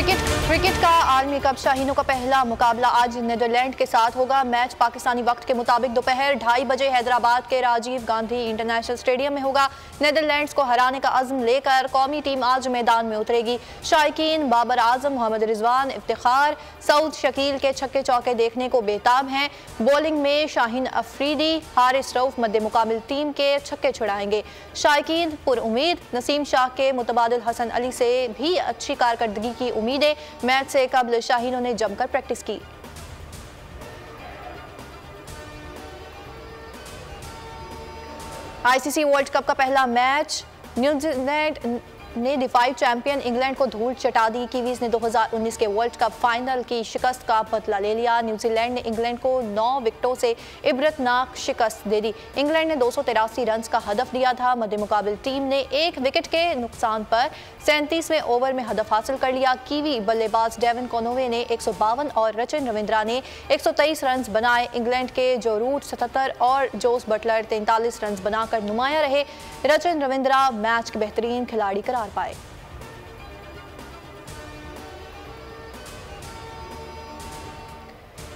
Cricket का आलमी cup शाहीनों का पहला मुकाबला आज नीदरलैंड के साथ होगा। मैच पाकिस्तानी वक्त के मुताबिक दोपहर 2:30 बजे हैदराबाद के राजीव गांधी इंटरनेशनल स्टेडियम में होगा। नीदरलैंड्स को हराने का अज़्म लेकर कौमी टीम आज मैदान में उतरेगी। शायकीन बाबर आजम, मोहम्मद रिजवान, इफ्तिखार, सऊद शकील के छक्के चौके देखने को बेताब हैं। बॉलिंग में शाहीन अफरीदी, हारिस रऊफ मद्दे मुकाबिल टीम के छक्के छुड़ाएंगे। शायकीन पुरउम्मीद, नसीम शाह के मुतबादिल हसन अली से भी अच्छी कारकर्दगी की उम्मीदें। मैच से कबल शाहीनों ने जमकर प्रैक्टिस की। आईसीसी वर्ल्ड कप का पहला मैच न्यूजीलैंड ने डिफाइव चैंपियन इंग्लैंड को धूल चटा दी। कीवीज ने 2019 के वर्ल्ड कप फाइनल की शिकस्त का बदला ले लिया। न्यूजीलैंड ने इंग्लैंड को 9 विकेटों से इबरतनाक शिकस्त दे दी। इंग्लैंड ने 283 रन का हदफ दिया था। मध्य मुकाबिल टीम ने 1 विकेट के नुकसान पर 37वें ओवर में हदफ हासिल कर लिया। कीवी बल्लेबाज डेविन कॉनोवे ने 152 और रचिन रविंद्रा ने 123 रन बनाए। इंग्लैंड के जो रूट 77 और जोस बटलर 43 रन बनाकर नुमाया रहे। रचिन रविंद्रा मैच के बेहतरीन खिलाड़ी करार पाए।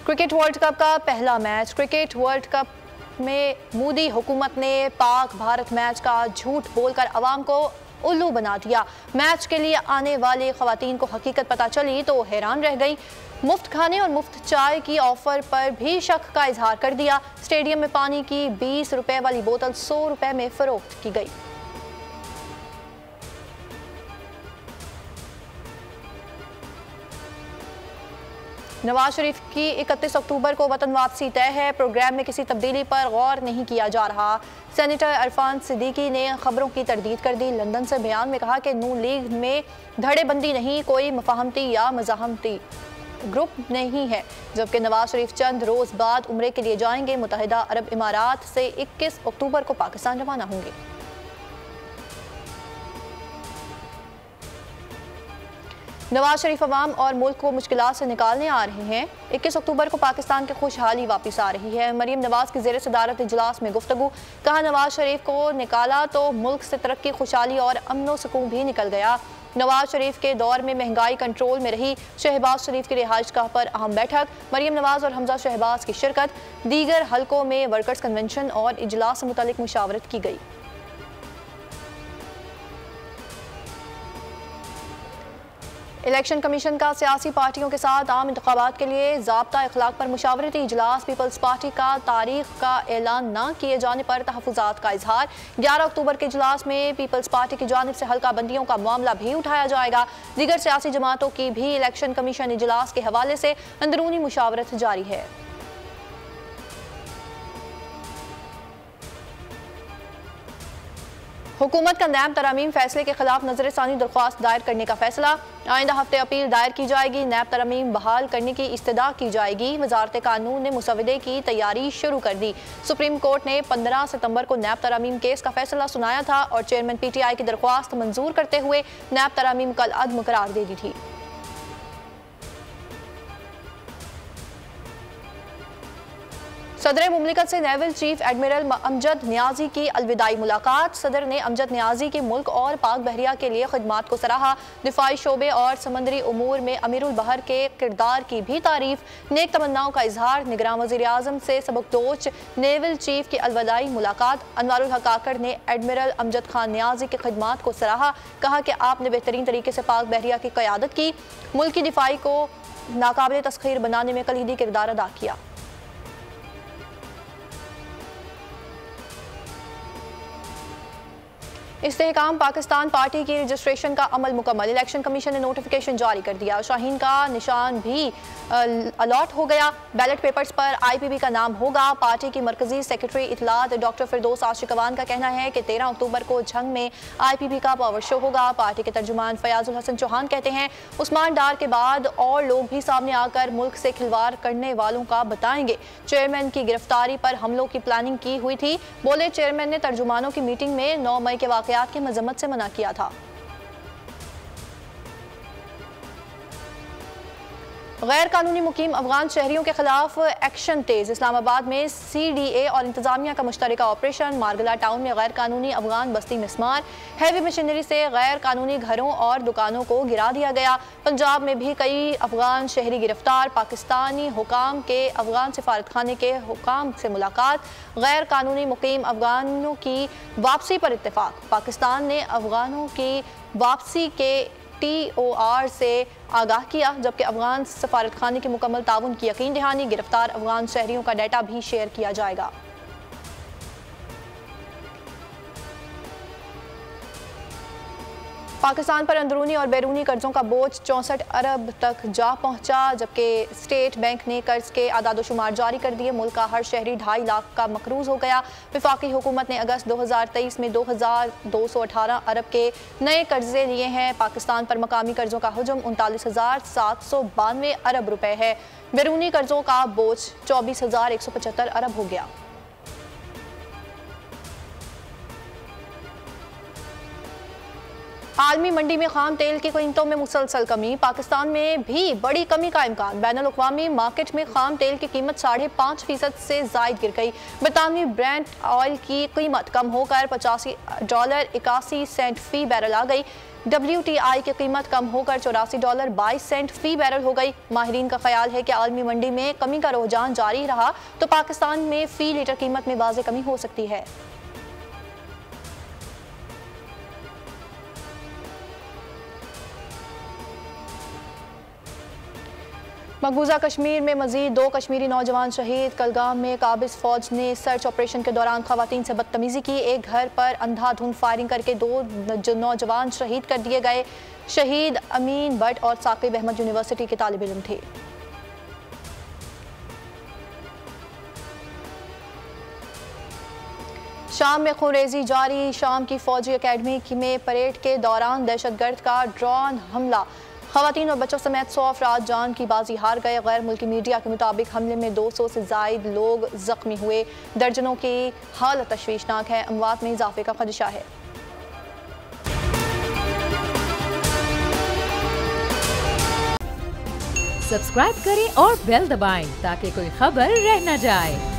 क्रिकेट वर्ल्ड कप का पहला मैच। क्रिकेट वर्ल्ड कप में मोदी हुकूमत ने पाक भारत मैच का झूठ बोलकर अवाम को उल्लू बना दिया। मैच के लिए आने वाली खवातीन को हकीकत पता चली तो हैरान रह गई। मुफ्त खाने और मुफ्त चाय की ऑफर पर भी शक का इजहार कर दिया। स्टेडियम में पानी की 20 रुपए वाली बोतल 100 रुपए में फरोख्त की गई। नवाज शरीफ की 31 अक्टूबर को वतन वापसी तय है। प्रोग्राम में किसी तब्दीली पर गौर नहीं किया जा रहा। सेनेटर अरफान सिद्दीकी ने खबरों की तरदीद कर दी। लंदन से बयान में कहा कि नून लीग में धड़ेबंदी नहीं, कोई मुफाहमती या मज़ाहमती ग्रुप नहीं है। जबकि नवाज शरीफ चंद रोज बाद उम्रे के लिए जाएंगे। मुत्तहिदा अरब इमारात से 21 अक्टूबर को पाकिस्तान रवाना होंगे। नवाज शरीफ अवाम और मुल्क को मुश्किलात से निकालने आ रहे हैं। 21 अक्टूबर को पाकिस्तान की खुशहाली वापस आ रही है। मरीम नवाज की ज़ेर सदारत इजलास में गुफ्तगू। कहा, नवाज शरीफ को निकाला तो मुल्क से तरक्की, खुशहाली और अमन सुकून भी निकल गया। नवाज शरीफ के दौर में महंगाई कंट्रोल में रही। शहबाज शरीफ की रिहाइश गाह पर अहम बैठक। मरीम नवाज और हमजा शहबाज की शिरकत। दीगर हलकों में वर्कर्स कन्वेंशन और इजलास से मुतालिक मुशावरत की गई। इलेक्शन कमीशन का सियासी पार्टियों के साथ आम इंतखाबात के लिए ज़ाब्ता अखलाक पर मुशावरती इजलास। पीपल्स पार्टी का तारीख का ऐलान न किए जाने पर तहफ़्फ़ुज़ात का इजहार। 11 अक्टूबर के इजलास में पीपल्स पार्टी की जानिब से हल्का बंदियों का मामला भी उठाया जाएगा। दीगर सियासी जमातों की भी इलेक्शन कमीशन इजलास के हवाले से अंदरूनी मुशावरत जारी है। हुकूमत का नैब तरमीम फैसले के खिलाफ नजरसानी दरख्वास्त दायर करने का फैसला। आइंदा हफ्ते अपील दायर की जाएगी। नैब तरमीम बहाल करने की इस्तदा की जाएगी। वजारत कानून ने मुसवदे की तैयारी शुरू कर दी। सुप्रीम कोर्ट ने 15 सितंबर को नैब तरमीम केस का फैसला सुनाया था और चेयरमैन PTI की दरख्वास्त मंजूर करते हुए नैब तरमीम कल अदम करार दे दी थी। सदर मुमलिकत से naval chief admiral Amjad Niazi की अलविदाई मुलाकात। सदर ने अमजद नियाजी की मुल्क और पाक बहरिया के लिए खिदमात को सराहा। दिफाई शोबे और समंदरी उमूर में अमीरुल बहर के किरदार की भी तारीफ। नेक तमन्नाओं का इजहार। निगरान वज़ीर आज़म से सबकदोश नेवल चीफ की अलविदाई मुलाकात। अनवारुल हक काकड़ ने एडमिरल अमजद खान नियाजी की खिदमात को सराहा। कहा कि आपने बेहतरीन तरीके से पाक बहरिया की क़यादत की, मुल्क की दिफाई को नाकाबिल तस्खीर बनाने में कलीदी किरदार अदा किया। इस्तेहकाम पाकिस्तान पार्टी की रजिस्ट्रेशन का अमल मुकम्मल। इलेक्शन कमीशन ने नोटिफिकेशन जारी कर दिया। शाहीन का निशान भी अलॉट हो गया। बैलेट पेपर्स पर IPP का नाम होगा। पार्टी की मरकजी सेक्रेटरी इतलात डॉक्टर फिरदौस आशिकवान का कहना है कि 13 अक्टूबर को झंग में IPP का पावर शो होगा। पार्टी के तर्जुमान फयाजुल हसन चौहान कहते हैं, उस्मान डार के बाद और लोग भी सामने आकर मुल्क से खिलवाड़ करने वालों का बताएंगे। चेयरमैन की गिरफ्तारी पर हमलों की प्लानिंग की हुई थी। बोले, चेयरमैन ने तर्जुमानों की मीटिंग में 9 मई के वाक़यात की मजम्मत से मना किया था। गैर कानूनी मुकीम अफगान शहरियों के खिलाफ एक्शन तेज। इस्लामाबाद में CDA और इंतजामिया का मुश्तरका ऑपरेशन। मारगला टाउन में गैर कानूनी अफगान बस्ती मिस्मार। हैवी मशीनरी से गैर कानूनी घरों और दुकानों को गिरा दिया गया। पंजाब में भी कई अफगान शहरी गिरफ्तार। पाकिस्तानी हुकाम के अफगान सिफारतखाने के हुकाम से मुलाकात। गैर कानूनी मुकीम अफगानों की वापसी पर इत्तेफाक। पाकिस्तान ने अफगानों की वापसी के TOR से आगाह किया, जबकि अफगान सफारतखाने की मुकम्मल ताउन की यकीन दहानी। गिरफ्तार अफगान शहरियों का डाटा भी शेयर किया जाएगा। पाकिस्तान पर अंदरूनी और बैरूनी कर्जों का बोझ 64 अरब तक जा पहुंचा, जबकि स्टेट बैंक ने कर्ज के आदादोशुमार जारी कर दिए। मुल्क का हर शहरी 2.5 लाख का मकरूज हो गया। वफाकी हुकूमत ने अगस्त 2023 में 2218 अरब के नए कर्जे लिए हैं। पाकिस्तान पर मकामी कर्जों का हुजम 39,792 अरब रुपए है। बैरूनी कर्जों का बोझ 24,175 अरब हो गया। आलमी मंडी में खाम तेल की कीमतों में मुसलसल कमी। पाकिस्तान में भी बड़ी कमी का इम्कान। बैनुल-अक़वामी मार्केट में खाम तेल की कीमत 5.5% से जायद गिर गई। बरतानवी ब्रेंट ऑयल की कीमत कम होकर $85.81 फी बैरल आ गई। WTI की कीमत कम होकर $84.22 फी बैरल हो गई। माहिरीन का ख्याल है कि आलमी मंडी में कमी का रुझान जारी रहा तो पाकिस्तान में फी लीटर कीमत में वाज़ेह कमी हो सकती है। मकबूजा कश्मीर में मजीद 2 कश्मीरी नौजवान शहीद। कलगाम में काबिज फौज ने सर्च ऑपरेशन के दौरान खवातीन से बदतमीजी की। एक घर पर अंधाधुंध फायरिंग करके 2 नौजवान शहीद कर दिए गए। शहीद अमीन भट्ट और साकिब अहमद यूनिवर्सिटी के तालिब इल्म थे। शाम में खूनरेजी जारी। शाम की फौजी अकेडमी में परेड के दौरान दहशतगर्द का ड्रोन हमला। खवातीन और बच्चों समेत 100 अफराद जान की बाजी हार गए। गैर मुल्की मीडिया के मुताबिक हमले में 200 से जायद लोग जख्मी हुए। दर्जनों की हालत तशवीशनाक है। अमवात में इजाफे का खदशा है। सब्सक्राइब करें और बेल दबाएं ताकि कोई खबर रह न जाए।